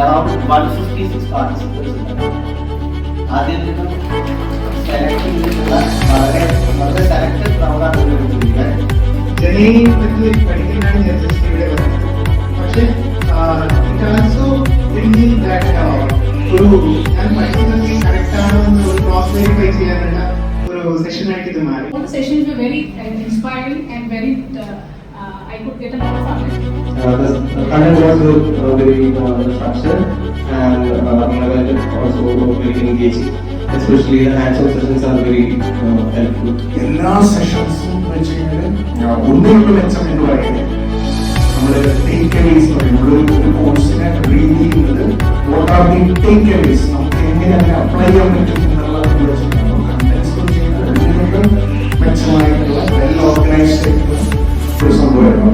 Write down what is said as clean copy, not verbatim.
around 156 participants. ആദ്യം നിന്നും select ചെയ്തിട്ടുള്ള വളരെ സെലക്ടഡ് ക്രൗഡാണ് ജനയെ പറ്റി പഠിക്കാനാണ് ഞാൻ ജസ്റ്റ് ഇവിടെ വന്നത്. പക്ഷേ ഒരു ഞാൻ പഠിക്കുന്നത് കറക്റ്റ് ആണോ എന്ന് ഒരു ക്രോസ് വെരിഫൈ ചെയ്യാനുള്ള ഒരു സെഷനായിട്ട് ഇത് മാറി. All the sessions were very inspiring and very I could get a lot of fun. The content was very structured and also very engaging. Especially the hands-on sessions are very helpful. എല്ലാ സെഷൻസും വെച്ച് കഴിഞ്ഞാൽ ഒന്നുകൊണ്ട് മെച്ചം എന്ന് പറയുന്നത് നമ്മുടെ take aways നമ്മൾ ഒരു കോഴ്സിനെ റീഡ് ചെയ്യുന്നത് what are the take aways, നമുക്ക് എങ്ങനെ അതിനെ അപ്ലൈ ചെയ്യാൻ പറ്റും എന്നുള്ള കണ്ടൻസ് ചെയ്യുന്നത് മെച്ചമായിട്ടുള്ള വെൽ ഓർഗനൈസ്ഡ് ആയിട്ടുള്ള ഒരു സംഭവമായിരുന്നു.